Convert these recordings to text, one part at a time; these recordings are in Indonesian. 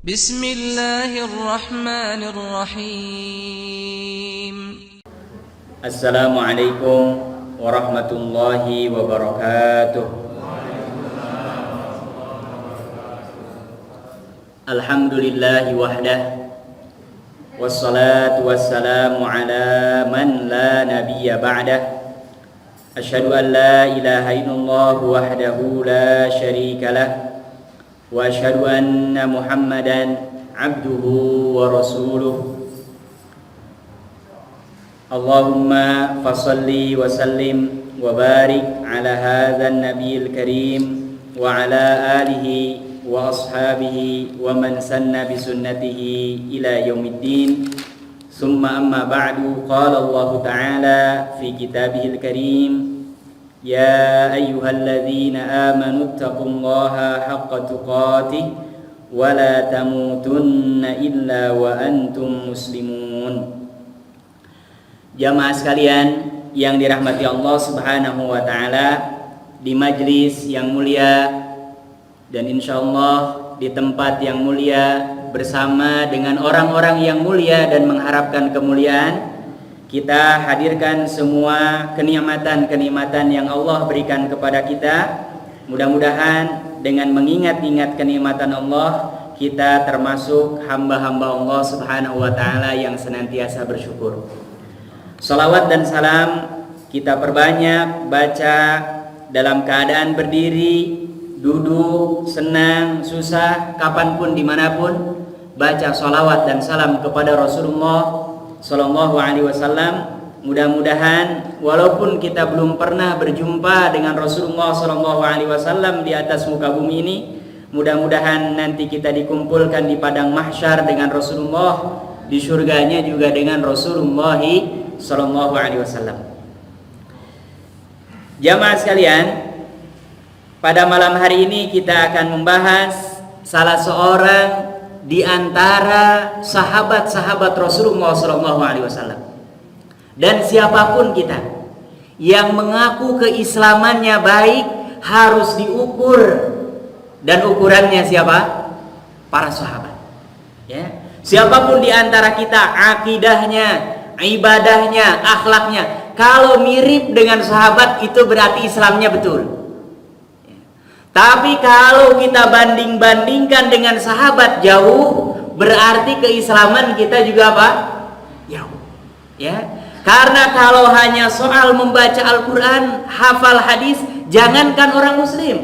بسم الله الرحمن الرحيم. السلام عليكم ورحمة الله وبركاته. الحمد لله وحده والصلاة والسلام على من لا نبي بعده. أشهد أن لا إله إلا الله وحده لا شريك له وأشهد أن محمدا عبده ورسوله. اللهم فصل وسلم وبارك على هذا النبي الكريم وعلى آله وأصحابه ومن سن بسنته إلى يوم الدين. ثم أما بعد، قال الله تعالى في كتابه الكريم: يا أيها الذين آمنوا اتقوا الله حق تقاته ولا تموتن إلا وأنتم مسلمون. Jamaah sekalian yang dirahmati Allah Subhanahu wa taala, di majlis yang mulia dan insyaallah di tempat yang mulia bersama dengan orang-orang yang mulia dan mengharapkan kemuliaan, kita hadirkan semua kenikmatan-kenikmatan yang Allah berikan kepada kita. Mudah-mudahan dengan mengingat-ingat kenikmatan Allah, kita termasuk hamba-hamba Allah Subhanahu wa taala yang senantiasa bersyukur. Salawat dan salam kita perbanyak baca dalam keadaan berdiri, duduk, senang, susah, kapanpun, dimanapun. Baca salawat dan salam kepada Rasulullah Sallallahu Alaihi Wasallam. Mudah-mudahan walaupun kita belum pernah berjumpa dengan Rasulullah Sallallahu Alaihi Wasallam di atas muka bumi ini, mudah-mudahan nanti kita dikumpulkan di padang mahsyar dengan Rasulullah, di surganya juga dengan Rasulullah Sallallahu Alaihi Wasallam. Jamaah sekalian, pada malam hari ini kita akan membahas salah seorang di antara sahabat-sahabat Rasulullah Sallallahu Alaihi Wasallam. Dan siapapun kita yang mengaku keislamannya baik harus diukur, dan ukurannya siapa? Para sahabat. Ya. Siapapun di antara kita, akidahnya, ibadahnya, akhlaknya, kalau mirip dengan sahabat itu berarti Islamnya betul. Tapi kalau kita banding-bandingkan dengan sahabat jauh, berarti keislaman kita juga apa? Jauh. Ya. Karena kalau hanya soal membaca Al-Qur'an, hafal hadis, jangankan orang muslim,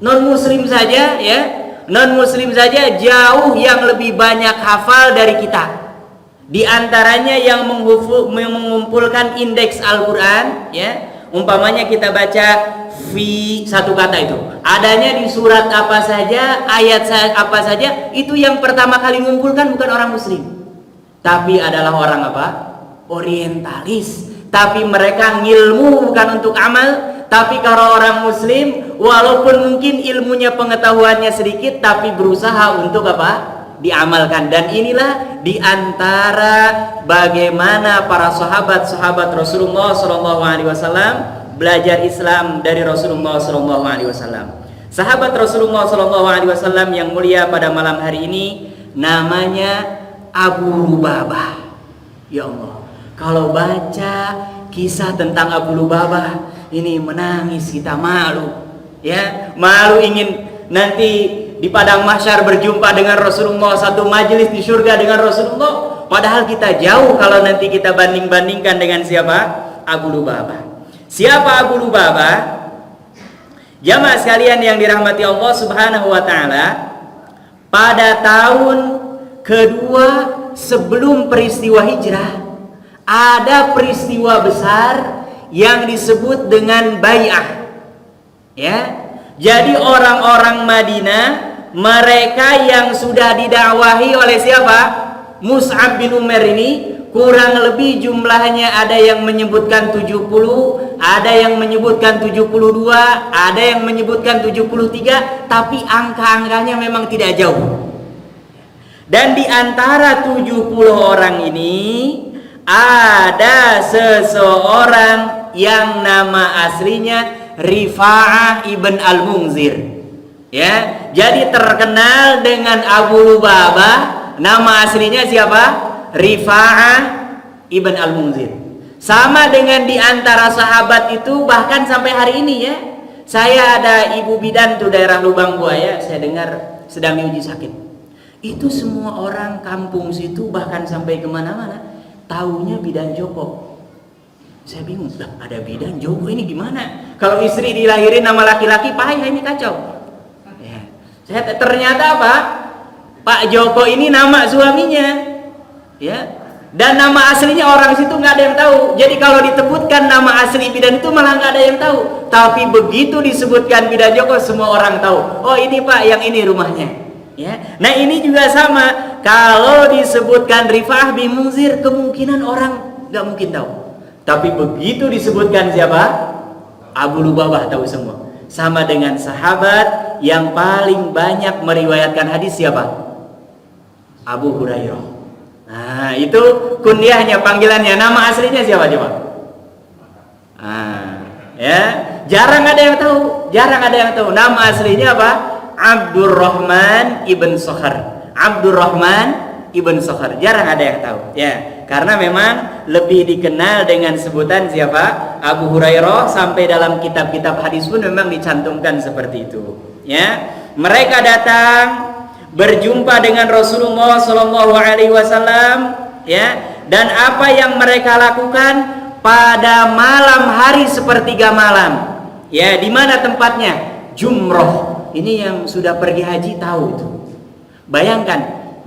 non-muslim saja ya. Non-muslim saja jauh yang lebih banyak hafal dari kita. Di antaranya yang mengumpulkan indeks Al-Qur'an ya. Umpamanya kita baca fi satu kata itu adanya di surat apa saja, ayat apa saja, itu yang pertama kali mengumpulkan bukan orang muslim, tapi adalah orang apa? Orientalis. Tapi mereka ngilmu bukan untuk amal. Tapi kalau orang muslim, walaupun mungkin ilmunya, pengetahuannya sedikit, tapi berusaha untuk apa? Diamalkan. Dan inilah di antara bagaimana para sahabat-sahabat Rasulullah Sallallahu Alaihi Wasallam belajar Islam dari Rasulullah Sallallahu Alaihi Wasallam. Sahabat Rasulullah Sallallahu Alaihi Wasallam yang mulia pada malam hari ini namanya Abu Lubabah. Ya Allah, kalau baca kisah tentang Abu Lubabah ini menangis kita, malu. Ya, malu ingin nanti di padang mahsyar berjumpa dengan Rasulullah, satu majelis di surga dengan Rasulullah. Padahal kita jauh kalau nanti kita banding-bandingkan dengan siapa? Abu Lubabah. Siapa Abu Lubabah? Jamaah sekalian yang dirahmati Allah Subhanahu wa taala, pada tahun kedua sebelum peristiwa hijrah ada peristiwa besar yang disebut dengan bai'ah. Ya. Jadi orang-orang Madinah, mereka yang sudah didakwahi oleh siapa? Mus'ab bin Umair ini, kurang lebih jumlahnya ada yang menyebutkan 70, ada yang menyebutkan 72, ada yang menyebutkan 73, tapi angka-angkanya memang tidak jauh. Dan di antara 70 orang ini ada seseorang yang nama aslinya Rifa'ah ibn al-Munzir. Ya, jadi terkenal dengan Abu Lubabah, nama aslinya siapa? Rifa'ah ibn al-Munzir. Sama dengan di antara sahabat itu, bahkan sampai hari ini ya. Saya ada ibu bidan tuh daerah Lubang Buaya, saya dengar sedang diuji sakit. Itu semua orang kampung situ bahkan sampai kemana-mana taunya bidan Joko. Saya bingung, ada bidan Joko ini gimana? Kalau istri dilahirin nama laki-laki, payah ini kacau. Ya. Ternyata apa? Pak Joko ini nama suaminya, ya. Dan nama aslinya orang situ nggak ada yang tahu. Jadi kalau disebutkan nama asli bidan itu malah nggak ada yang tahu. Tapi begitu disebutkan bidan Joko, semua orang tahu. Oh ini Pak, yang ini rumahnya. Ya. Nah ini juga sama. Kalau disebutkan Rifa'ah bin Munzir, kemungkinan orang nggak mungkin tahu. Tapi begitu disebutkan siapa? Abu Lubabah tahu semua. Sama dengan sahabat yang paling banyak meriwayatkan hadis siapa? Abu Hurairah. Nah, itu kunyahnya, panggilannya. Nama aslinya siapa coba? Ya, jarang ada yang tahu. Jarang ada yang tahu. Nama aslinya apa? Abdurrahman ibn Sokhar. Abdurrahman ibn Sokhar. Jarang ada yang tahu. Ya, karena memang lebih dikenal dengan sebutan siapa? Abu Hurairah. Sampai dalam kitab-kitab hadis pun memang dicantumkan seperti itu. Ya, mereka datang berjumpa dengan Rasulullah Shallallahu Alaihi Wasallam, ya, dan apa yang mereka lakukan pada malam hari sepertiga malam, ya, di mana tempatnya? Jumroh. Ini yang sudah pergi haji tahu itu. Bayangkan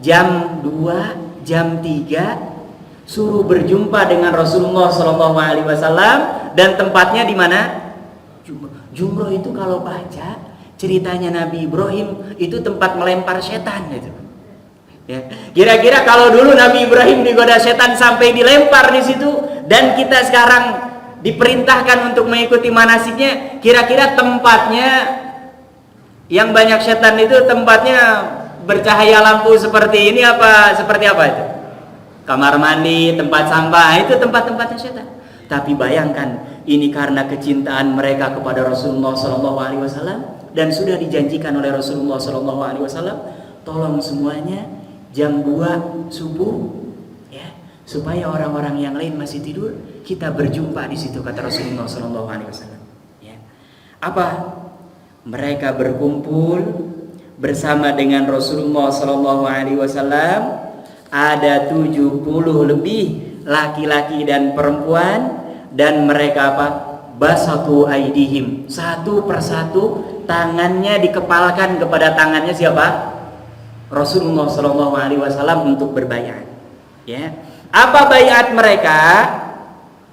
jam 2, jam 3 suruh berjumpa dengan Rasulullah Shallallahu Alaihi Wasallam dan tempatnya di mana? Jumroh itu kalau baca ceritanya Nabi Ibrahim itu tempat melempar setan itu. Ya. Kira-kira kalau dulu Nabi Ibrahim digoda setan sampai dilempar di situ, dan kita sekarang diperintahkan untuk mengikuti manasiknya, kira-kira tempatnya yang banyak setan itu tempatnya bercahaya lampu seperti ini apa seperti apa itu? Kamar mandi, tempat sampah, itu tempat-tempatnya setan. Tapi bayangkan, ini karena kecintaan mereka kepada Rasulullah SAW, dan sudah dijanjikan oleh Rasulullah SAW, tolong semuanya jam 2 subuh, ya, supaya orang-orang yang lain masih tidur, kita berjumpa di situ, kata Rasulullah SAW. Ya. Apa? Mereka berkumpul bersama dengan Rasulullah SAW. Ada 70 lebih laki-laki dan perempuan, dan mereka apa? Basatu aidihim, satu persatu tangannya dikepalkan kepada tangannya siapa? Rasulullah SAW untuk berbaiat. Ya. Apa baiat mereka?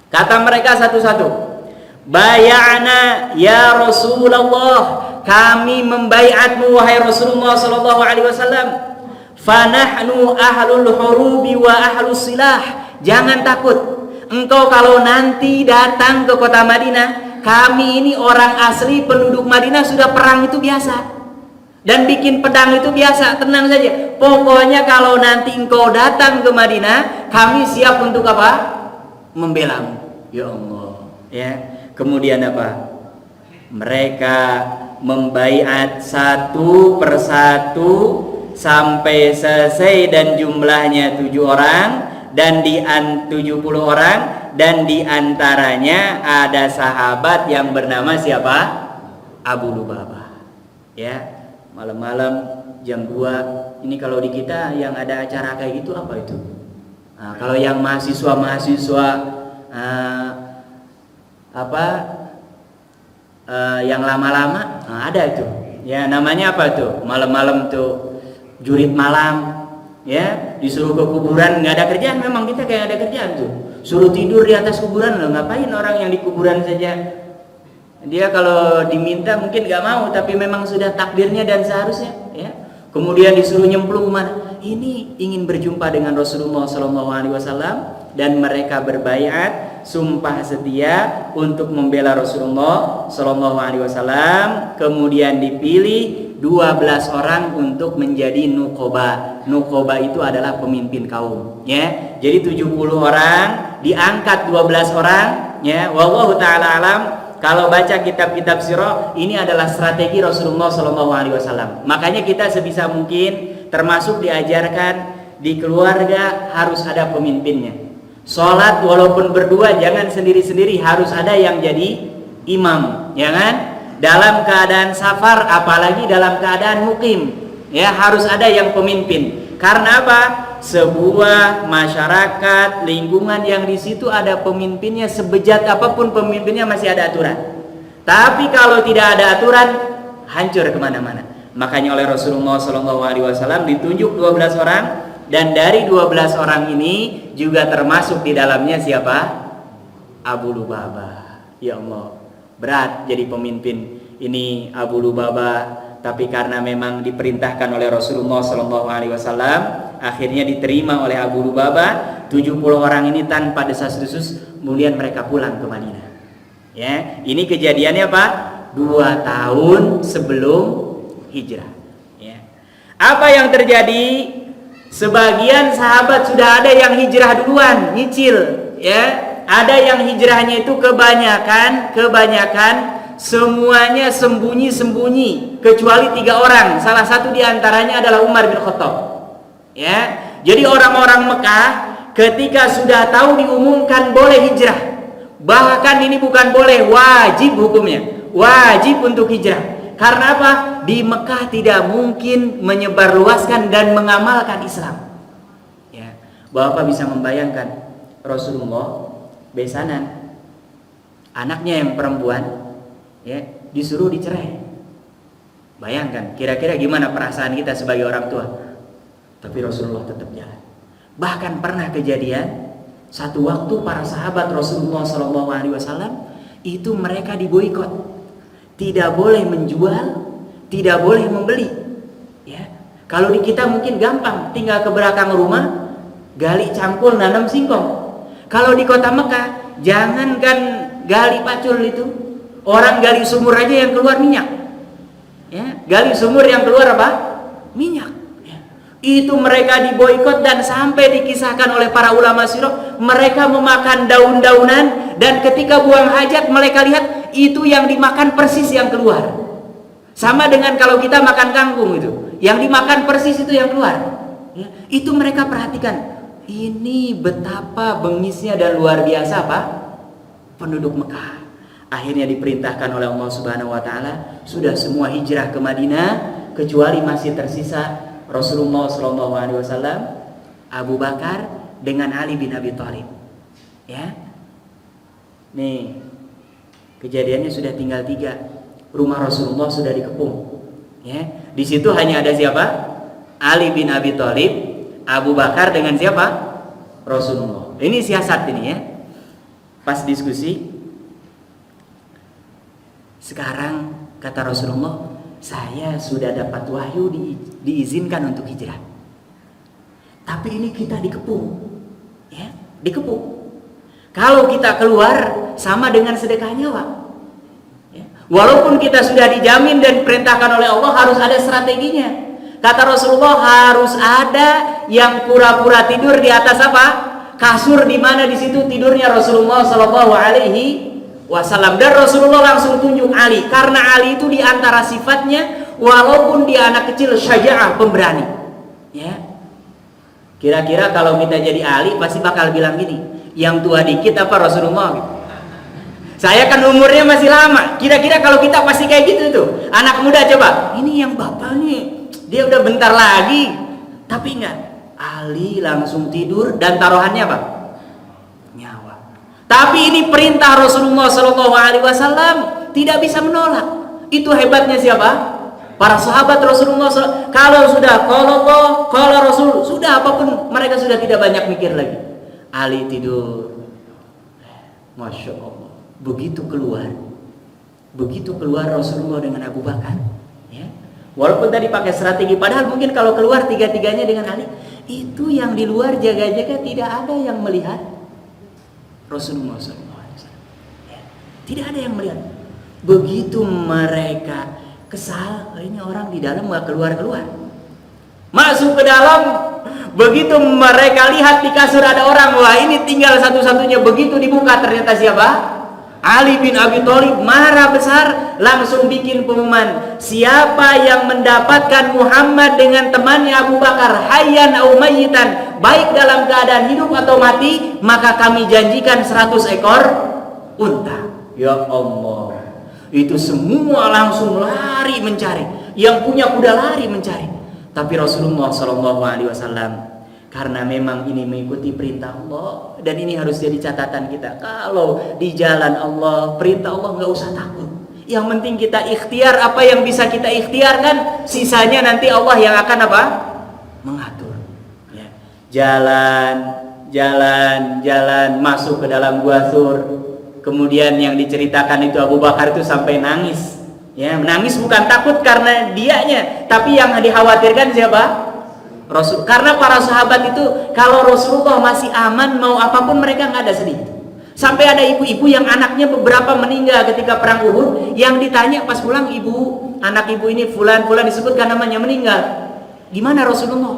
Kata mereka satu-satu, bayana ya Rasulullah, kami membaiatmu wahai Rasulullah SAW. Fanahnu ahlul hurubi wa ahlus silah. Jangan takut, engkau kalau nanti datang ke kota Madinah, kami ini orang asli penduduk Madinah, sudah perang itu biasa, dan bikin pedang itu biasa. Tenang saja, pokoknya kalau nanti engkau datang ke Madinah, kami siap untuk apa? Membelamu. Ya Allah. Ya. Kemudian apa? Mereka membaiat satu persatu sampai selesai, dan jumlahnya 7 orang, dan 70 orang, dan diantaranya ada sahabat yang bernama siapa? Abu Lubabah. Ya, malam-malam jam 2. Ini kalau di kita yang ada acara kayak gitu apa itu? Nah, kalau yang mahasiswa yang lama-lama, nah, ada itu. Ya, namanya apa tuh? Malam-malam tuh jurit malam, ya, disuruh ke kuburan, nggak ada kerjaan. Memang kita kayak ada kerjaan tuh, suruh tidur di atas kuburan. Loh, ngapain orang yang di kuburan saja? Dia kalau diminta mungkin nggak mau, tapi memang sudah takdirnya dan seharusnya, ya. Kemudian disuruh nyemplung mana? Ini ingin berjumpa dengan Rasulullah SAW, dan mereka berbaiat sumpah setia untuk membela Rasulullah SAW. Kemudian dipilih 12 orang untuk menjadi nukoba. Nukoba itu adalah pemimpin kaum, ya. Jadi 70 orang diangkat 12 orang, ya. Wallahu taala alam. Kalau baca kitab-kitab sirah, ini adalah strategi Rasulullah SAW. Makanya kita sebisa mungkin termasuk diajarkan di keluarga harus ada pemimpinnya. Sholat walaupun berdua jangan sendiri-sendiri, harus ada yang jadi imam, ya kan? Dalam keadaan safar apalagi dalam keadaan mukim, ya harus ada yang pemimpin. Karena apa? Sebuah masyarakat, lingkungan yang di situ ada pemimpinnya, sebejat apapun pemimpinnya masih ada aturan. Tapi kalau tidak ada aturan, hancur kemana-mana. Makanya oleh Rasulullah SAW ditunjuk 12 orang, dan dari 12 orang ini juga termasuk di dalamnya siapa? Abu Lubabah. Ya Allah, berat jadi pemimpin ini Abu Lubabah. Tapi karena memang diperintahkan oleh Rasulullah SAW, akhirnya diterima oleh Abu Lubabah. 70 orang ini tanpa desas-desus, kemudian mereka pulang ke Madinah. Ya, ini kejadiannya apa? 2 tahun sebelum hijrah. Ya. Apa yang terjadi? Sebagian sahabat sudah ada yang hijrah duluan, nyicil. Ya, ada yang hijrahnya itu kebanyakan semuanya sembunyi-sembunyi kecuali 3 orang. Salah satu diantaranya adalah Umar bin Khattab. Ya, jadi orang-orang Mekah ketika sudah tahu diumumkan boleh hijrah, bahkan ini bukan boleh, wajib hukumnya, wajib untuk hijrah. Karena apa? Di Mekah tidak mungkin menyebarluaskan dan mengamalkan Islam. Ya, Bapak bisa membayangkan Rasulullah besanan, anaknya yang perempuan, ya, disuruh dicerai. Bayangkan, kira-kira gimana perasaan kita sebagai orang tua? Tapi Rasulullah tetap jalan. Bahkan pernah kejadian satu waktu para sahabat Rasulullah SAW itu mereka diboikot, tidak boleh menjual, tidak boleh membeli. Ya, kalau di kita mungkin gampang, tinggal ke belakang rumah, gali cangkul, nanam singkong. Kalau di kota Mekah, jangankan gali pacul itu, orang gali sumur aja yang keluar minyak. Ya, gali sumur yang keluar apa? Minyak. Ya. Itu mereka diboikot dan sampai dikisahkan oleh para ulama sirah, mereka memakan daun-daunan dan ketika buang hajat mereka lihat itu yang dimakan persis yang keluar. Sama dengan kalau kita makan kangkung itu, yang dimakan persis itu yang keluar. Ya, itu mereka perhatikan. Ini betapa bengisnya dan luar biasa apa? Penduduk Mekah. Akhirnya diperintahkan oleh Allah Subhanahu wa taala, sudah semua hijrah ke Madinah kecuali masih tersisa Rasulullah SAW, Abu Bakar dengan Ali bin Abi Thalib. Ya. Nih, kejadiannya sudah tinggal 3. Rumah Rasulullah sudah dikepung. Ya, di situ hanya ada siapa? Ali bin Abi Thalib, Abu Bakar dengan siapa? Rasulullah. Ini siasat ini ya. Pas diskusi, sekarang kata Rasulullah, saya sudah dapat wahyu diizinkan untuk hijrah. Tapi ini kita dikepung. Ya, dikepung. Kalau kita keluar sama dengan sedekah nyawa. Ya. Walaupun kita sudah dijamin dan diperintahkan oleh Allah, harus ada strateginya. Kata Rasulullah, harus ada yang pura-pura tidur di atas apa? Kasur, di mana di situ tidurnya Rasulullah SAW. Dan Rasulullah langsung tunjuk Ali, karena Ali itu di antara sifatnya, walaupun dia anak kecil, syaja'ah, pemberani. Ya. Kira-kira kalau kita jadi Ali pasti bakal bilang gini, yang tua dikit apa Rasulullah? Saya kan umurnya masih lama. Kira-kira kalau kita pasti kayak gitu tuh. Anak muda coba, ini yang bapak nih, dia udah bentar lagi. Tapi enggak, Ali langsung tidur dan taruhannya apa? Nyawa. Tapi ini perintah Rasulullah SAW, tidak bisa menolak. Itu hebatnya siapa? Para sahabat Rasulullah SAW. Kalau sudah kalau Allah, kalau Rasul, sudah apapun mereka sudah tidak banyak mikir lagi. Ali tidur. Masya Allah. Begitu keluar Rasulullah dengan Abu Bakar. Ya. Walaupun tadi pakai strategi, padahal mungkin kalau keluar tiga-tiganya dengan Ali, itu yang di luar jaga-jaga tidak ada yang melihat Rasulullah SAW. Ya. Tidak ada yang melihat. Begitu mereka kesal, ini orang di dalam nggak keluar-keluar. Masuk ke dalam, begitu mereka lihat di kasur ada orang, wah ini tinggal satu-satunya. Begitu dibuka ternyata siapa? Ali bin Abi Thalib marah besar, langsung bikin pengumuman, siapa yang mendapatkan Muhammad dengan temannya Abu Bakar hayyan au mayyitan, baik dalam keadaan hidup atau mati, maka kami janjikan 100 ekor unta. Ya Allah, itu semua langsung lari mencari, yang punya kuda lari mencari. Tapi Rasulullah SAW, karena memang ini mengikuti perintah Allah, dan ini harus jadi catatan kita. Kalau di jalan Allah, perintah Allah, nggak usah takut. Yang penting kita ikhtiar apa yang bisa kita ikhtiarkan, sisanya nanti Allah yang akan apa? Mengatur. Ya. Jalan, masuk ke dalam Gua Tsur. Kemudian yang diceritakan itu Abu Bakar itu sampai nangis. Ya, menangis bukan takut karena dianya, tapi yang dikhawatirkan siapa? Rasul. Karena para sahabat itu kalau Rasulullah masih aman, mau apapun mereka nggak ada sedih. Sampai ada ibu-ibu yang anaknya beberapa meninggal ketika perang Uhud, yang ditanya pas pulang, anak ibu ini fulan disebutkan namanya meninggal. Gimana Rasulullah?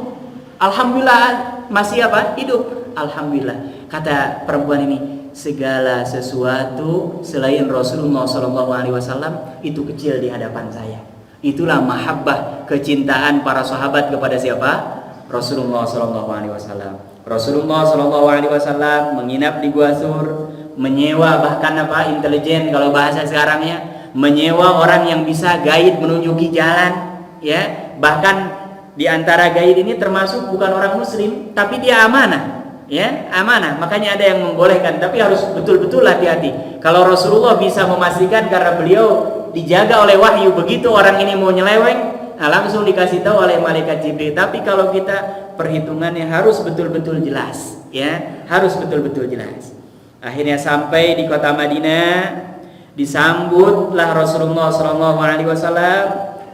Alhamdulillah masih apa? Hidup. Alhamdulillah. Kata perempuan ini, segala sesuatu selain Rasulullah SAW itu kecil di hadapan saya. Itulah mahabbah, kecintaan para sahabat kepada siapa? Rasulullah SAW. Rasulullah SAW menginap di Gua Tsur, menyewa bahkan intelijen kalau bahasa sekarangnya, menyewa orang yang bisa guide menunjuki jalan, ya. Bahkan di antara guide ini termasuk bukan orang muslim, tapi dia amanah, ya, amanah. Makanya ada yang membolehkan, tapi harus betul-betul hati-hati. Kalau Rasulullah bisa memastikan karena beliau dijaga oleh wahyu, begitu orang ini mau nyeleweng, langsung dikasih tahu oleh malaikat Jibril. Tapi kalau kita perhitungannya harus betul-betul jelas, ya, harus betul-betul jelas. Akhirnya sampai di kota Madinah, disambutlah Rasulullah SAW,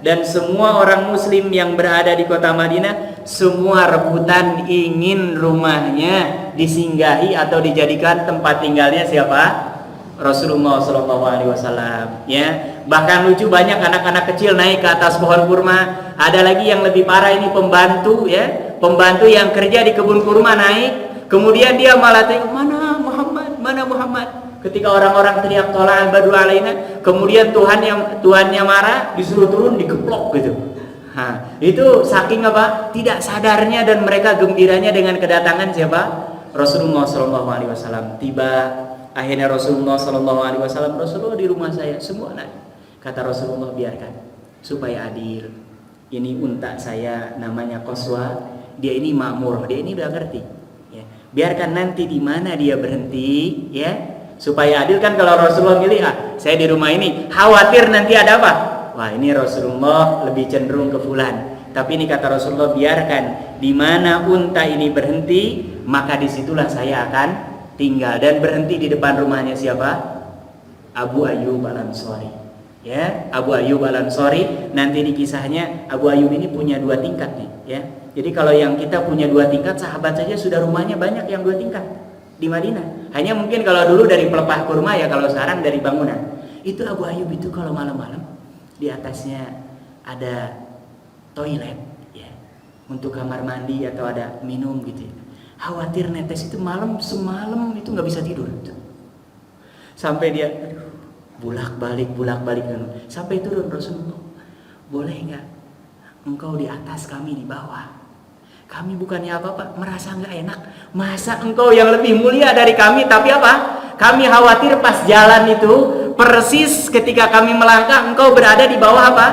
dan semua orang Muslim yang berada di kota Madinah semua rebutan ingin rumahnya disinggahi atau dijadikan tempat tinggalnya siapa? Rasulullah SAW, ya. Bahkan lucu, banyak anak-anak kecil naik ke atas pohon kurma. Ada lagi yang lebih parah, ini pembantu, ya, pembantu yang kerja di kebun kurma naik. Kemudian dia malah tengok, mana Muhammad. Ketika orang-orang teriak tola'an badu alaina, kemudian Tuhannya marah, disuruh turun, dikeplok gitu. Itu saking apa? Tidak sadarnya dan mereka gembiranya dengan kedatangan siapa? Rasulullah SAW. Tiba akhirnya Rasulullah SAW, Rasulullah di rumah saya, semua naik. Kata Rasulullah, biarkan supaya adil. Ini unta saya namanya Qaswa, dia ini makmur, dia ini udah ngerti, ya. Biarkan nanti di mana dia berhenti, ya, supaya adil. Kan kalau Rasulullah milih, saya di rumah ini, khawatir nanti ada apa? Wah, ini Rasulullah lebih cenderung ke fulan. Tapi ini kata Rasulullah, biarkan di mana unta ini berhenti, maka disitulah saya akan tinggal. Dan berhenti di depan rumahnya siapa? Abu Ayyub Al-Ansari, ya. Abu Ayyub Al-Ansari, nanti di kisahnya Abu Ayyub ini punya 2 tingkat nih, ya. Jadi kalau yang kita punya 2 tingkat, sahabat saja sudah rumahnya banyak yang 2 tingkat di Madinah. Hanya mungkin kalau dulu dari pelepah kurma, ya, kalau sekarang dari bangunan. Itu Abu Ayyub itu kalau malam-malam di atasnya ada toilet, ya, untuk kamar mandi atau ada minum gitu. Khawatir netes itu semalam itu nggak bisa tidur. Sampai dia bulak balik sampai turun. Rasulullah, boleh nggak engkau di atas, kami di bawah? Kami bukannya apa-apa, merasa nggak enak. Masa engkau yang lebih mulia dari kami, tapi apa? Kami khawatir pas jalan itu, persis ketika kami melangkah, engkau berada di bawah apa?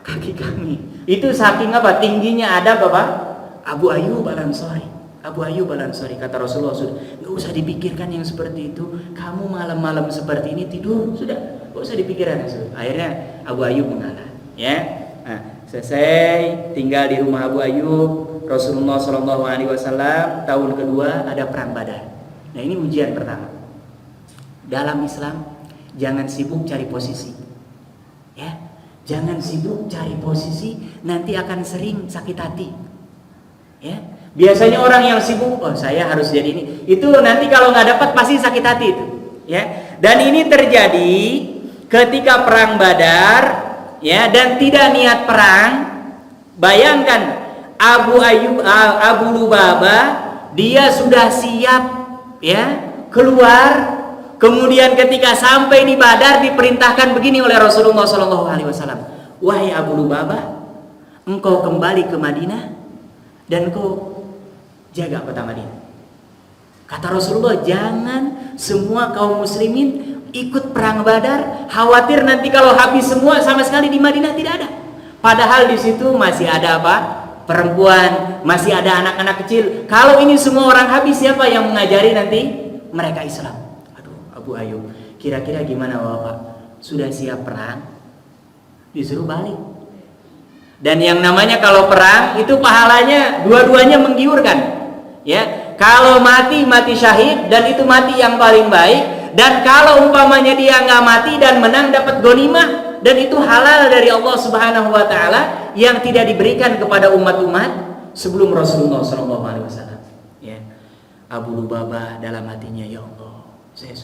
Kaki kami. Itu saking apa? Tingginya ada apa? Abu Ayyub Al-Ansari, kata Rasulullah, sudah nggak usah dipikirkan yang seperti itu. Kamu malam-malam seperti ini tidur, sudah nggak usah dipikirkan. Akhirnya Abu Ayyub mengalah, ya. Selesai tinggal di rumah Abu Ayyub. Rasulullah SAW tahun kedua ada perang Badar. Nah, ini ujian pertama. Dalam Islam jangan sibuk cari posisi, ya. Jangan sibuk cari posisi, nanti akan sering sakit hati, ya. Biasanya orang yang sibuk, saya harus jadi ini, itu nanti kalau nggak dapat pasti sakit hati itu, ya. Dan ini terjadi ketika perang Badar, ya, dan tidak niat perang. Bayangkan Abu Lubabah, dia sudah siap, ya, keluar. Kemudian ketika sampai di Badar diperintahkan begini oleh Rasulullah SAW. Wahai Abu Lubabah, engkau kembali ke Madinah dan engkau jaga kota Madinah. Kata Rasulullah, jangan semua kaum muslimin ikut perang Badar, khawatir nanti kalau habis semua sama sekali di Madinah tidak ada. Padahal di situ masih ada apa? Perempuan, masih ada anak-anak kecil. Kalau ini semua orang habis, siapa yang mengajari nanti mereka Islam? Abu Ayyub, kira-kira gimana Bapak? Sudah siap perang? Disuruh balik. Dan yang namanya kalau perang itu pahalanya dua-duanya menggiurkan. Ya, kalau mati syahid dan itu mati yang paling baik. Dan kalau umpamanya dia nggak mati dan menang dapat ghanimah dan itu halal dari Allah Subhanahu Wa Taala yang tidak diberikan kepada umat-umat sebelum Rasulullah SAW. Ya, Abu Lubabah dalam hatinya, ya Allah, saya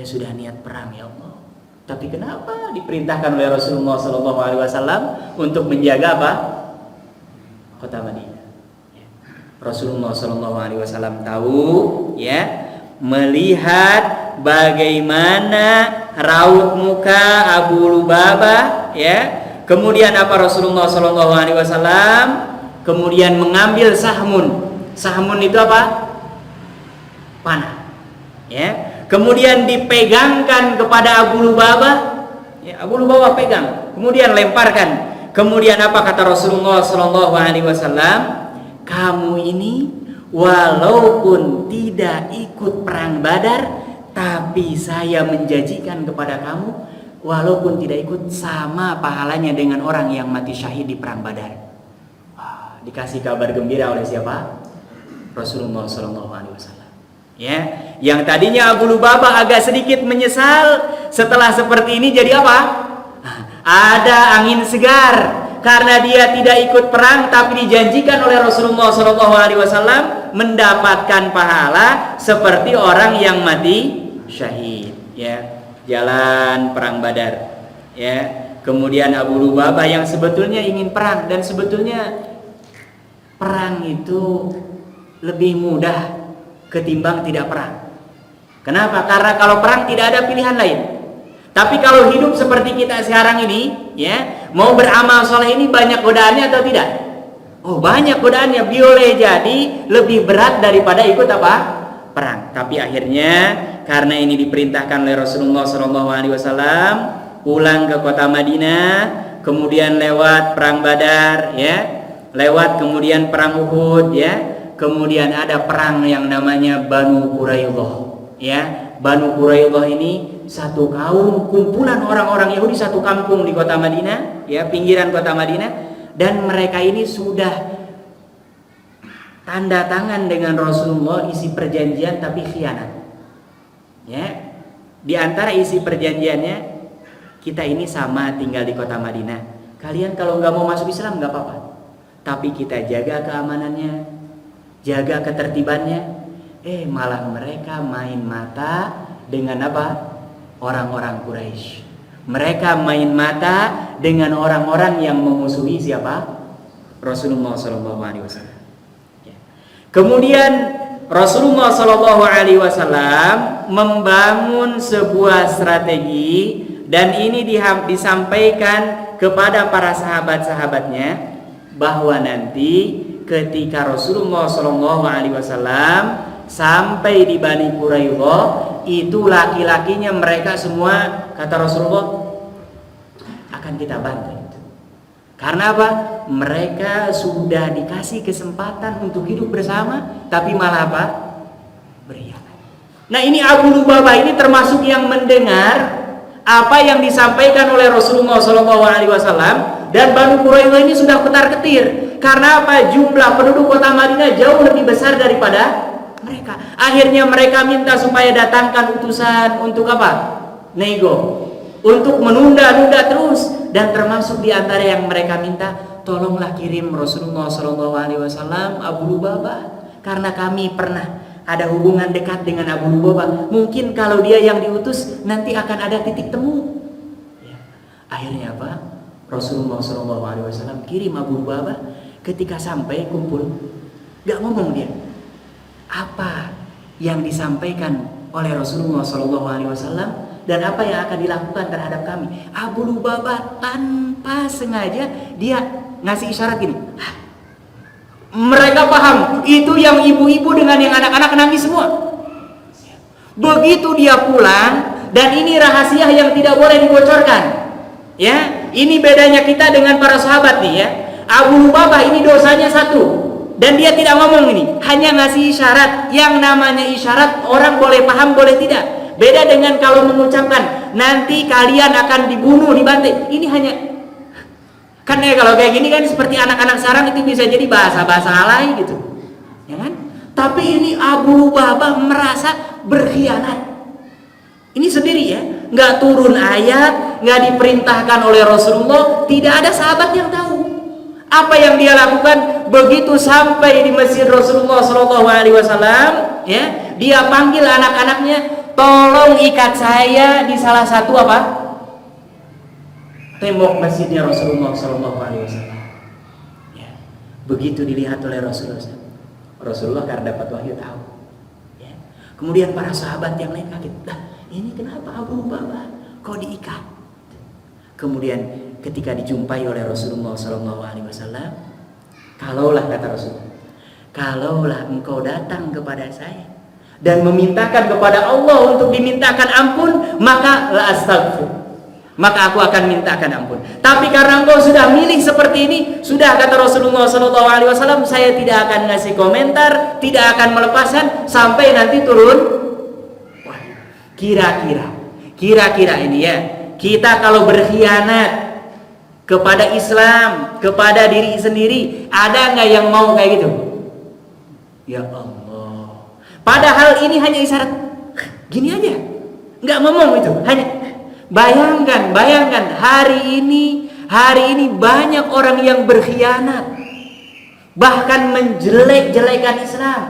sudah niat perang ya Allah. Tapi kenapa diperintahkan oleh Rasulullah SAW untuk menjaga apa? Kota Madinah. Rasulullah SAW tahu, ya, melihat bagaimana raut muka Abu Lubabah, ya. Kemudian apa Rasulullah SAW? Kemudian mengambil sahmun. Sahmun itu apa? Panah. Ya. Kemudian dipegangkan kepada Abu Lubabah, ya, Abu Lubabah pegang, kemudian lemparkan. Kemudian apa kata Rasulullah SAW? Kamu ini walaupun tidak ikut perang Badar, tapi saya menjanjikan kepada kamu, walaupun tidak ikut sama pahalanya dengan orang yang mati syahid di perang Badar. Wah, dikasih kabar gembira oleh siapa? Rasulullah SAW. Ya, yang tadinya Abu Lubabah agak sedikit menyesal setelah seperti ini jadi apa? Ada angin segar karena dia tidak ikut perang tapi dijanjikan oleh Rasulullah SAW mendapatkan pahala seperti orang yang mati syahid. Ya, jalan perang Badar. Ya, kemudian Abu Lubabah yang sebetulnya ingin perang dan sebetulnya perang itu lebih mudah ketimbang tidak perang. Kenapa? Karena kalau perang tidak ada pilihan lain. Tapi kalau hidup seperti kita sekarang ini, ya, mau beramal soleh ini banyak godaannya atau tidak? Oh, banyak godaannya. Boleh jadi lebih berat daripada ikut apa? Perang. Tapi akhirnya karena ini diperintahkan oleh Rasulullah SAW, pulang ke kota Madinah, kemudian lewat perang Badar, ya, lewat kemudian perang Uhud, ya. Kemudian ada perang yang namanya Banu Quraidah, ya. Banu Quraidah ini satu kaum, kumpulan orang-orang Yahudi satu kampung di kota Madinah, ya, pinggiran kota Madinah, dan mereka ini sudah tanda tangan dengan Rasulullah isi perjanjian tapi khianat. Ya. Di antara isi perjanjiannya, kita ini sama tinggal di kota Madinah. Kalian kalau nggak mau masuk Islam nggak apa-apa, tapi kita jaga keamanannya, jaga ketertibannya. Malah mereka main mata dengan apa? Orang-orang Quraisy. Mereka main mata dengan orang-orang yang memusuhi siapa? Rasulullah SAW. Kemudian Rasulullah SAW membangun sebuah strategi dan ini disampaikan kepada para sahabat-sahabatnya bahwa nanti ketika Rasulullah SAW sampai di Bani Quraidah, itu laki-lakinya mereka semua, kata Rasulullah, akan kita bantu. Karena apa? Mereka sudah dikasih kesempatan untuk hidup bersama, tapi malah apa? Berkhianat. Nah, ini Abu Lubabah ini termasuk yang mendengar apa yang disampaikan oleh Rasulullah SAW, dan Bani Quraidah ini sudah ketar-ketir. Karena apa? Jumlah penduduk kota Madinah jauh lebih besar daripada mereka. Akhirnya mereka minta supaya datangkan utusan untuk apa? Nego. Untuk menunda-nunda terus. Dan termasuk di antara yang mereka minta, tolonglah kirim Rasulullah SAW Abu Lubabah, karena kami pernah ada hubungan dekat dengan Abu Lubabah. Mungkin kalau dia yang diutus nanti akan ada titik temu. Ya. Akhirnya apa? Rasulullah SAW kirim Abu Lubabah. Ketika sampai kumpul, gak ngomong dia. Apa yang disampaikan oleh Rasulullah SAW dan apa yang akan dilakukan terhadap kami. Abu Lubabah tanpa sengaja dia ngasih isyarat gini. Mereka paham, itu yang ibu-ibu dengan yang anak-anak nangis semua. Begitu dia pulang, dan ini rahasia yang tidak boleh dibocorkan. Ya, ini bedanya kita dengan para sahabat nih ya. Abu Lubabah ini dosanya satu, dan dia tidak ngomong ini, hanya ngasih isyarat. Yang namanya isyarat orang boleh paham, boleh tidak. Beda dengan kalau mengucapkan nanti kalian akan dibunuh, dibantai. Ini hanya kan ya, kalau kayak gini kan seperti anak-anak sekarang itu bisa jadi bahasa-bahasa alay gitu, ya kan? Tapi ini Abu Lubabah merasa berkhianat. Ini sendiri ya, nggak turun ayat, nggak diperintahkan oleh Rasulullah, tidak ada sahabat yang tahu apa yang dia lakukan. Begitu sampai di masjid Rasulullah SAW, ya, dia panggil anak-anaknya, tolong ikat saya di salah satu apa? Tembok masjidnya Rasulullah SAW. Ya. Begitu dilihat oleh Rasulullah karena dapat wahyu tahu. Ya. Kemudian para sahabat yang lain kaget, ini kenapa Abu Lubabah kok diikat? Kemudian ketika dijumpai oleh Rasulullah SAW, kalaulah kata Rasulullah, kalaulah engkau datang kepada saya dan memintakan kepada Allah untuk dimintakan ampun, maka la astaghfir, maka aku akan mintakan ampun. Tapi karena engkau sudah milih seperti ini, sudah kata Rasulullah SAW, saya tidak akan ngasih komentar, tidak akan melepaskan sampai nanti turun. Wah, kira-kira ini ya, kita kalau berkhianat kepada Islam, kepada diri sendiri, ada nggak yang mau kayak gitu? Ya Allah. Padahal ini hanya isyarat, gini aja, nggak ngomong itu, hanya. Bayangkan hari ini banyak orang yang berkhianat, bahkan menjelek-jelekan Islam,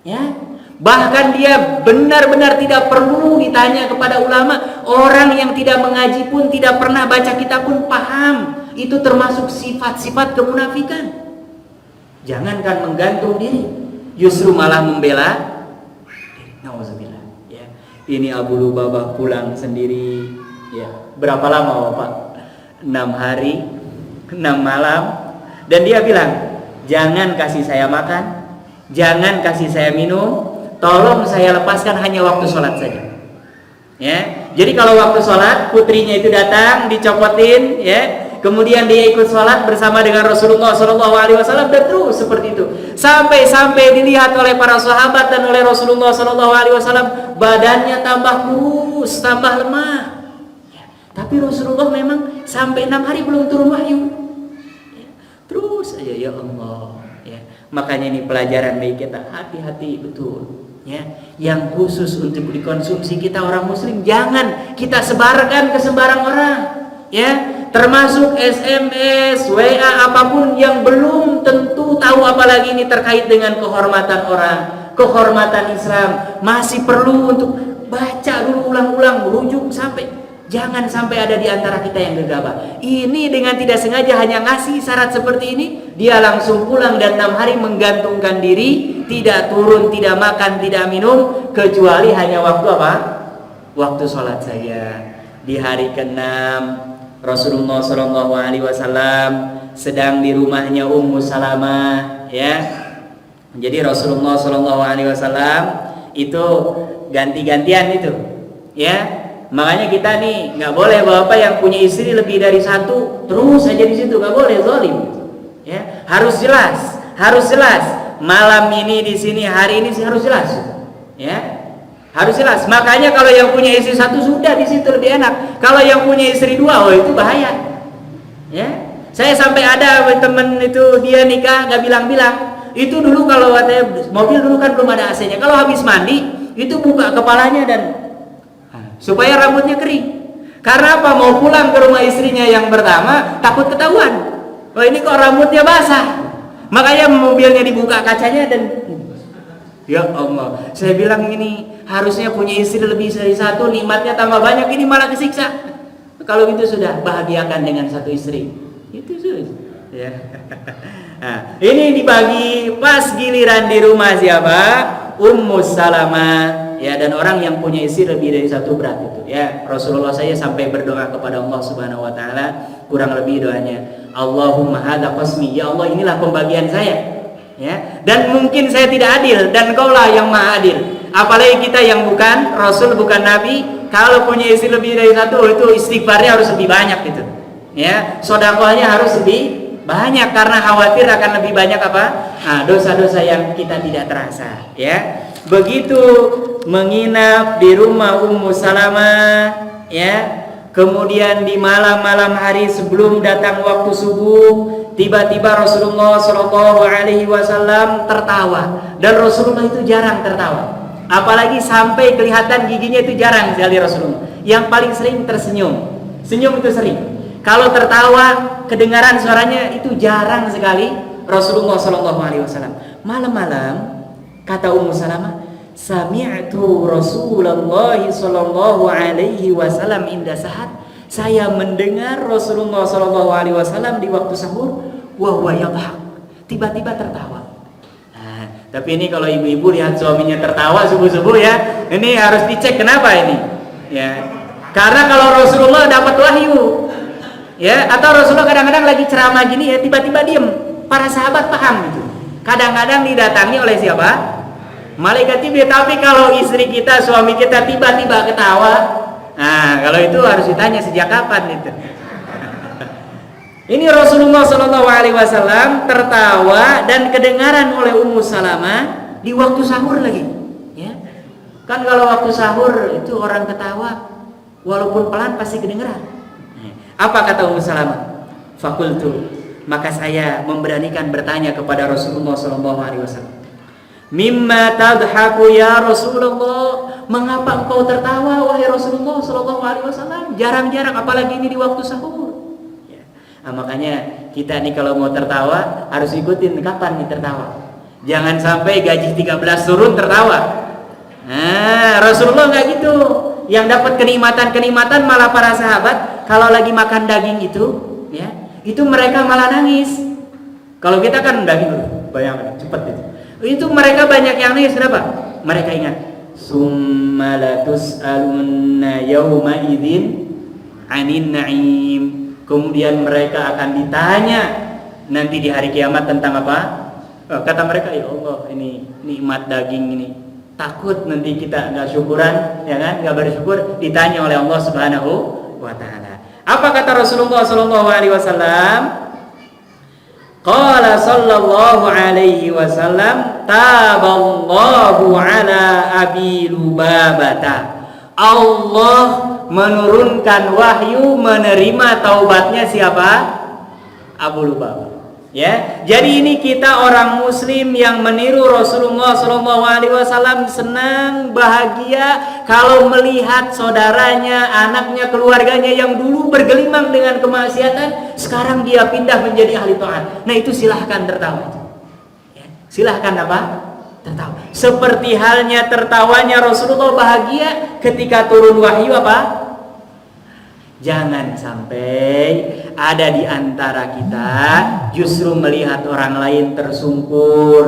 ya. Bahkan dia benar-benar tidak perlu ditanya kepada ulama. Orang yang tidak mengaji pun, tidak pernah baca kitab pun paham. Itu termasuk sifat-sifat kemunafikan. Jangankan menggantung diri, justru malah membela. Nauzubillah. Ya. Ini Abu Lubabah pulang sendiri. Ya, berapa lama Bapak? 6 hari, 6 malam. Dan dia bilang, jangan kasih saya makan, jangan kasih saya minum, tolong saya lepaskan hanya waktu sholat saja. Ya, jadi kalau waktu sholat putrinya itu datang, dicopotin, ya, kemudian dia ikut sholat bersama dengan Rasulullah SAW, dan terus seperti itu sampai dilihat oleh para sahabat dan oleh Rasulullah SAW, badannya tambah kurus, tambah lemah. Tapi Rasulullah memang sampai 6 hari belum turun wahyu. Ya, terus aja, ya Allah. Ya, makanya ini pelajaran bagi kita, hati-hati betul. Ya, yang khusus untuk dikonsumsi kita orang Muslim, jangan kita sebarkan ke sembarang orang. Ya, termasuk SMS, WA, apapun yang belum tentu tahu, apalagi ini terkait dengan kehormatan orang, kehormatan Islam, masih perlu untuk baca dulu ulang-ulang, rujuk sampai. Jangan sampai ada di antara kita yang gegabah. Ini dengan tidak sengaja hanya ngasih syarat seperti ini, dia langsung pulang dan 6 hari menggantungkan diri, tidak turun, tidak makan, tidak minum, kecuali hanya waktu apa? Waktu sholat saja. Di hari ke-6 Rasulullah SAW sedang di rumahnya Ummu Salamah, ya. Jadi Rasulullah SAW itu ganti-gantian itu, ya. Makanya kita nih nggak boleh Bapak yang punya istri lebih dari satu terus saja di situ, nggak boleh, zalim. Ya, harus jelas. Malam ini di sini, hari ini sih harus jelas. Ya, harus jelas. Makanya kalau yang punya istri satu sudah di situ lebih enak. Kalau yang punya istri dua, oh itu bahaya. Ya, saya sampai ada temen itu dia nikah nggak bilang-bilang. Itu dulu kalau mobil dulu kan belum ada AC-nya. Kalau habis mandi itu buka kepalanya dan supaya rambutnya kering. Karena apa? Mau pulang ke rumah istrinya yang pertama, takut ketahuan. Oh ini kok rambutnya basah. Makanya mobilnya dibuka kacanya dan ya Allah, saya bilang ini harusnya punya istri lebih dari satu, nikmatnya tambah banyak, ini malah kesiksa. Kalau itu sudah bahagiakan dengan satu istri. Itu sudah. Ya. Nah, ini dibagi pas giliran di rumah siapa? Ummu Salamah. ya, dan orang yang punya istri lebih dari satu berat itu ya. Rasulullah saya sampai berdoa kepada Allah Subhanahu wa taala, kurang lebih doanya, Allahumma hadza qasmi, ya Allah inilah pembagian saya. Ya, dan mungkin saya tidak adil dan Engkaulah yang Maha adil. Apalagi kita yang bukan Rasul, bukan Nabi, kalau punya istri lebih dari satu, itu istighfarnya harus lebih banyak gitu. Ya, sedekahnya harus lebih banyak karena khawatir akan lebih banyak apa? Nah, dosa-dosa yang kita tidak terasa, ya. Begitu menginap di rumah Ummu Salamah, ya. Kemudian di malam-malam hari sebelum datang waktu subuh, tiba-tiba Rasulullah Shallallahu Alaihi Wasallam tertawa, dan Rasulullah itu jarang tertawa. Apalagi sampai kelihatan giginya itu jarang sekali Rasulullah. Yang paling sering tersenyum. Senyum itu sering. Kalau tertawa, kedengaran suaranya itu jarang sekali Rasulullah Shallallahu Alaihi Wasallam. Malam-malam kata Ummu Salamah, sami'tu Rasulullah Shallallahu Alaihi Wasallam inda sahar. Saya mendengar Rasulullah Shallallahu Alaihi Wasallam di waktu sahur, wa huwa yadhak, tiba-tiba tertawa. Nah, tapi ini kalau ibu-ibu lihat suaminya tertawa subuh-subuh ya, ini harus dicek kenapa ini. Ya, karena kalau Rasulullah dapat wahyu, ya, atau Rasulullah kadang-kadang lagi ceramah gini ya, tiba-tiba diem, para sahabat paham gitu. Kadang-kadang didatangi oleh siapa? Malaikat Jibril. Tapi kalau istri kita, suami kita tiba-tiba ketawa, nah kalau itu harus ditanya sejak kapan itu. Ini Rasulullah Shallallahu Alaihi Wasallam tertawa dan kedengaran oleh Ummu Salamah di waktu sahur lagi. Ya, kan kalau waktu sahur itu orang ketawa, walaupun pelan pasti kedengaran. Apa kata Ummu Salamah? Fakultu, maka saya memberanikan bertanya kepada Rasulullah Shallallahu Alaihi Wasallam. Mimma tadhaku ya Rasulullah, mengapa engkau tertawa wahai Rasulullah Shallallahu Alaihi Wasallam? Jarang-jarang, apalagi ini di waktu sahur. Ya. Nah, makanya kita nih kalau mau tertawa harus ikutin kapan nih tertawa. Jangan sampai gaji 13 turun tertawa. Nah, Rasulullah nggak gitu. Yang dapat kenikmatan malah para sahabat kalau lagi makan daging itu, ya, itu mereka malah nangis. Kalau kita kan daging dulu, bayangkan cepat itu. Itu mereka banyak yang nangis. Kenapa? Mereka ingat summa latus'alunna yawma idzin 'anin na'im. Kemudian mereka akan ditanya nanti di hari kiamat tentang apa? Kata mereka, ya Allah, ini nikmat daging ini. Takut nanti kita nggak syukuran, ya kan? Nggak bersyukur, ditanya oleh Allah Subhanahu wa taala. Apa kata Rasulullah Shallallahu Alaihi Wasallam? Qala sallallahu alaihi wasallam, taballahu ala Abi Lubabata. Allah menurunkan wahyu menerima taubatnya siapa? Abu Lubabah. Ya, jadi ini kita orang Muslim yang meniru Rasulullah Shallallahu Alaihi Wasallam senang, bahagia kalau melihat saudaranya, anaknya, keluarganya yang dulu bergelimang dengan kemaksiatan, sekarang dia pindah menjadi ahli taat. Nah itu silahkan tertawa. Ya, silahkan apa? Tertawa. Seperti halnya tertawanya Rasulullah bahagia ketika turun wahyu apa? Jangan sampai ada di antara kita justru melihat orang lain tersungkur,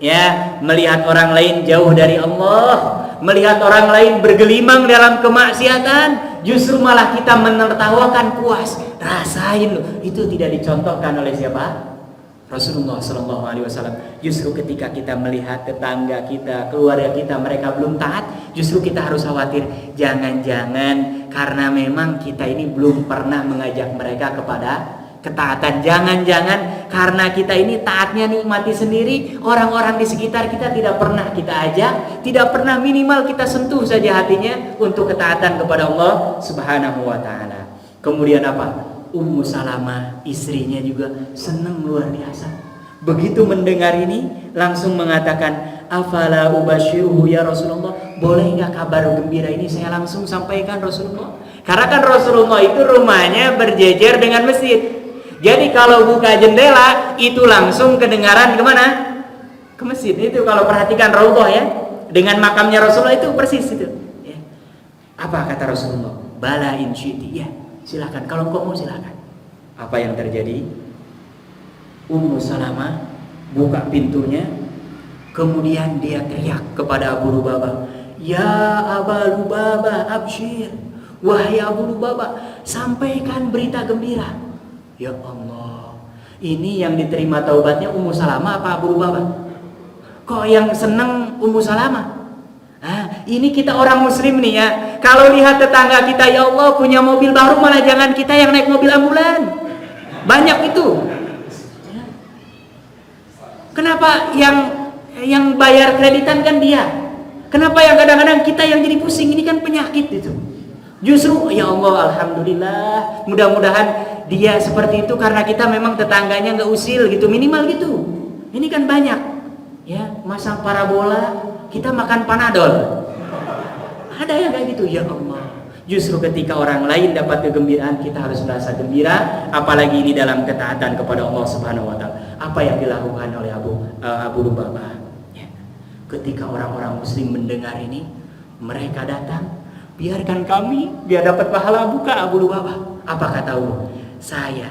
ya, melihat orang lain jauh dari Allah, melihat orang lain bergelimang dalam kemaksiatan, justru malah kita menertawakan, puas, rasain loh. Itu tidak dicontohkan oleh siapa? Rasulullah Shallallahu Alaihi Wasallam. Justru ketika kita melihat tetangga kita, keluarga kita, mereka belum taat, justru kita harus khawatir, jangan-jangan karena memang kita ini belum pernah mengajak mereka kepada ketaatan. Jangan-jangan karena kita ini taatnya nikmati sendiri, orang-orang di sekitar kita tidak pernah kita ajak, tidak pernah minimal kita sentuh saja hatinya untuk ketaatan kepada Allah Subhanahu wa taala. Kemudian apa? Ummu Salamah, istrinya juga senang luar biasa. Begitu mendengar ini langsung mengatakan, afala ubashiruhu ya Rasulullah, boleh nggak kabar gembira ini saya langsung sampaikan Rasulullah? Karena kan Rasulullah itu rumahnya berjejer dengan masjid. Jadi kalau buka jendela itu langsung kedengaran kemana? Ke masjid. Itu kalau perhatikan Raudhah ya, dengan makamnya Rasulullah itu persis itu. Ya. Apa kata Rasulullah? Bala in syi'ti, ya. Silakan, kalau engkau mau silakan. Apa yang terjadi? Ummu Salamah buka pintunya, kemudian dia teriak kepada Abu Lubabah, Ya Aba Lubabah absyir, wahai Abu Lubabah, sampaikan berita gembira. Ya Allah, ini yang diterima taubatnya Ummu Salamah apa Abu Lubabah? Kok yang seneng Ummu Salamah? Ini kita orang muslim nih ya. Kalau lihat tetangga kita, ya Allah punya mobil baru, malah jangan kita yang naik mobil ambulan. Banyak itu. Kenapa yang bayar kreditan kan dia? Kenapa yang kadang-kadang kita yang jadi pusing? Ini kan penyakit itu. Justru ya Allah, alhamdulillah, mudah-mudahan dia seperti itu karena kita memang tetangganya nggak usil gitu, minimal gitu. Ini kan banyak ya, masang parabola, kita makan panadol. Ada yang kayak gitu, ya Allah. Justru ketika orang lain dapat kegembiraan, kita harus merasa gembira, apalagi ini dalam ketaatan kepada Allah Subhanahu wa taala. Apa yang dilakukan oleh Abu Lubabah? Ya. Ketika orang-orang muslim mendengar ini, mereka datang, biarkan kami biar dapat pahala buka Abu Lubabah. Apa kata Allah? Saya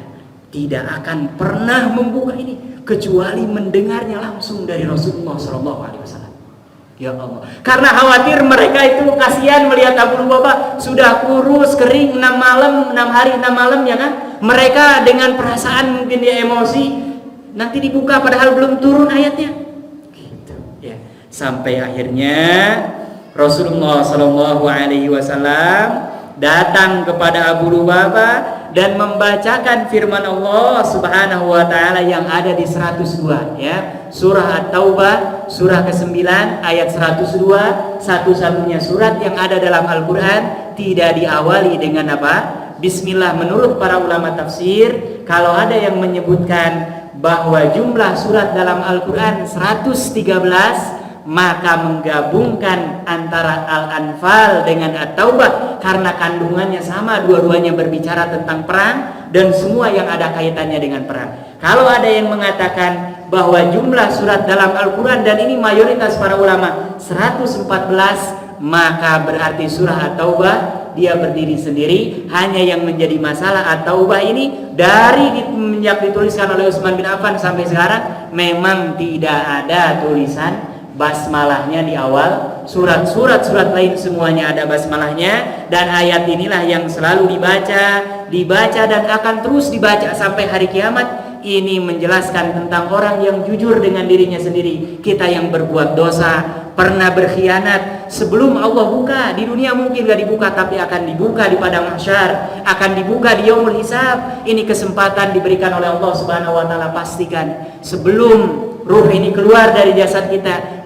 tidak akan pernah membuka ini kecuali mendengarnya langsung dari Rasulullah SAW. Ya Allah, karena khawatir mereka itu kasihan melihat Abu Lubabah sudah kurus, kering 6 hari 6 malam ya kan. Mereka dengan perasaan mungkin dia emosi, nanti dibuka padahal belum turun ayatnya. Gitu ya. Sampai akhirnya Rasulullah SAW datang kepada Abu Lubabah dan membacakan firman Allah Subhanahu wa taala yang ada di 102 ya. Surah At-Taubah surah ke-9 ayat 102, satu-satunya surat yang ada dalam Al-Qur'an tidak diawali dengan apa? Bismillah. Menurut para ulama tafsir, kalau ada yang menyebutkan bahwa jumlah surat dalam Al-Qur'an 113, maka menggabungkan antara Al-Anfal dengan At-Taubah karena kandungannya sama, dua-duanya berbicara tentang perang dan semua yang ada kaitannya dengan perang. Kalau ada yang mengatakan bahwa jumlah surat dalam Al-Quran, dan ini mayoritas para ulama, 114, maka berarti surah At-Taubah dia berdiri sendiri. Hanya yang menjadi masalah At-Taubah ini dari sejak dituliskan oleh Utsman bin Affan sampai sekarang memang tidak ada tulisan basmalahnya di awal. Surat lain semuanya ada basmalahnya, dan ayat inilah yang selalu dibaca dan akan terus dibaca sampai hari kiamat. Ini menjelaskan tentang orang yang jujur dengan dirinya sendiri. Kita yang berbuat dosa, pernah berkhianat, sebelum Allah buka di dunia mungkin gak dibuka, tapi akan dibuka di padang mahsyar, akan dibuka di yaumul hisab. Ini kesempatan diberikan oleh Allah Subhanahu wa taala. Pastikan sebelum ruh ini keluar dari jasad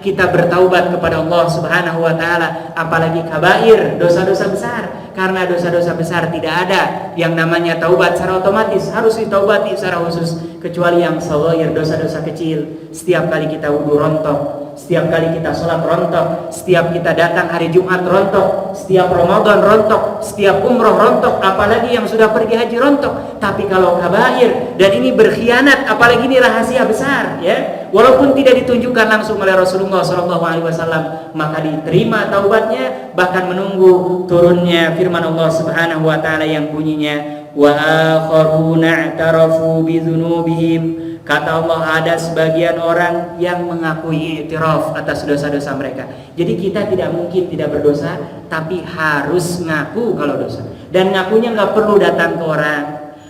kita bertaubat kepada Allah Subhanahu wa taala, apalagi kabair, dosa-dosa besar. Karena dosa-dosa besar tidak ada yang namanya taubat secara otomatis, harus ditaubati secara khusus, kecuali yang shaghair, dosa-dosa kecil. Setiap kali kita wudu rontok, setiap kali kita sholat rontok, setiap kita datang hari Jumat rontok, setiap Ramadan rontok, setiap umroh rontok, apalagi yang sudah pergi haji rontok. Tapi kalau kabair dan ini berkhianat, apalagi ini rahasia besar ya, walaupun tidak ditunjukkan langsung oleh Rasulullah SAW, maka diterima taubatnya, bahkan menunggu turunnya firman Allah Subhanahu wa taala yang bunyinya wa akharuna i'tarafu bi dzunubihim. Kata Allah, ada sebagian orang yang mengakui i'tiraf atas dosa-dosa mereka. Jadi kita tidak mungkin tidak berdosa, tapi harus ngaku kalau dosa. Dan ngakunya nggak perlu datang ke orang,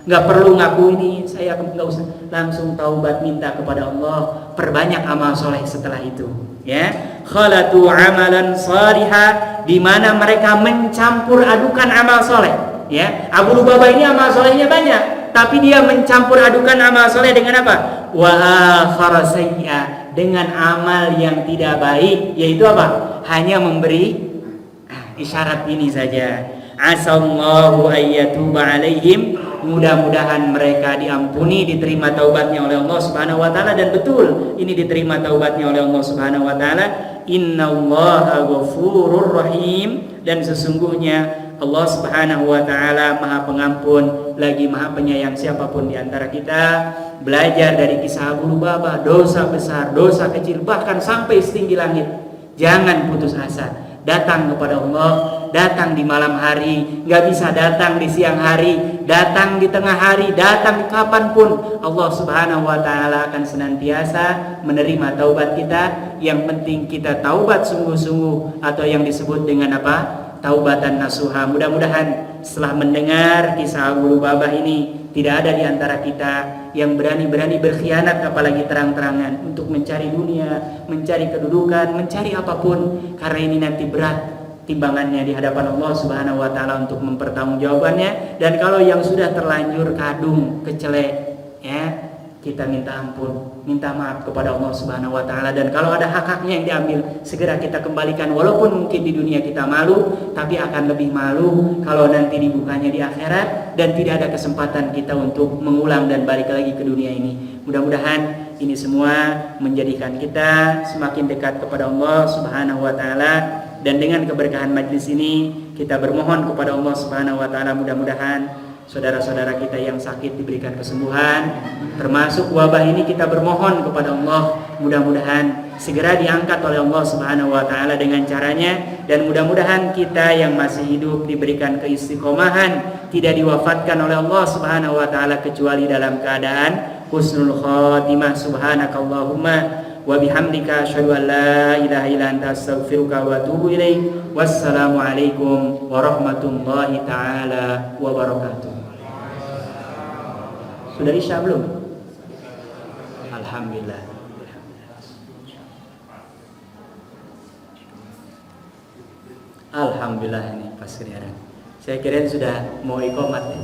nggak perlu ngaku ini saya nggak usah, langsung taubat minta kepada Allah, perbanyak amal soleh setelah itu ya. Khalatu amalan salihah, di mana mereka mencampur adukan amal soleh ya. Abu Lubabah ini amal solehnya banyak, tapi dia mencampur adukan amal soleh dengan apa? Wa akhara sayyi'ah, dengan amal yang tidak baik, yaitu apa? Hanya memberi isyarat ini saja. Asallahu ayyatuba alaihim, mudah-mudahan mereka diampuni, diterima taubatnya oleh Allah Subhanahu wa taala. Dan betul ini diterima taubatnya oleh Allah Subhanahu wa taala. Innallaha ghafurur rahim, dan sesungguhnya Allah Subhanahu wa taala Maha Pengampun lagi Maha Penyayang. Siapapun di antara kita belajar dari kisah Abu Lubabah, dosa besar, dosa kecil, bahkan sampai setinggi langit, jangan putus asa. Datang kepada Allah datang di malam hari, nggak bisa datang di siang hari, datang di tengah hari, datang kapanpun. Allah Subhanahu wa Ta'ala akan senantiasa menerima taubat kita. Yang penting kita taubat sungguh-sungguh, atau yang disebut dengan apa? Taubatan nasuha. Mudah-mudahan setelah mendengar kisah Abu Lubabah ini, tidak ada di antara kita yang berani-berani berkhianat, apalagi terang-terangan, untuk mencari dunia, mencari kedudukan, mencari apapun, karena ini nanti berat timbangannya di hadapan Allah Subhanahu wa Ta'ala untuk mempertanggungjawabannya. Dan kalau yang sudah terlanjur kadung, kecelek, ya, kita minta ampun, minta maaf kepada Allah Subhanahu wa Ta'ala. Dan kalau ada hak-haknya yang diambil, segera kita kembalikan. Walaupun mungkin di dunia kita malu, tapi akan lebih malu kalau nanti dibukanya di akhirat dan tidak ada kesempatan kita untuk mengulang dan balik lagi ke dunia ini. Mudah-mudahan ini semua menjadikan kita semakin dekat kepada Allah Subhanahu wa Ta'ala. Dan dengan keberkahan majlis ini, kita bermohon kepada Allah Subhanahu wa Ta'ala, mudah-mudahan saudara-saudara kita yang sakit diberikan kesembuhan. Termasuk wabah ini kita bermohon kepada Allah, mudah-mudahan segera diangkat oleh Allah Subhanahu wa Ta'ala dengan caranya. Dan mudah-mudahan kita yang masih hidup diberikan keistiqomahan, tidak diwafatkan oleh Allah Subhanahu wa Ta'ala kecuali dalam keadaan husnul khatimah. Subhanakallahumma wa bihamdika asyhadu an la ilaha illa anta astaghfiruka wa atubu ilaik. Wassalamualaikum warahmatullahi taala wabarakatuh. Sudah isya belum? Alhamdulillah. Alhamdulillah, ini pas keliaran. Saya kira sudah mau iqamat.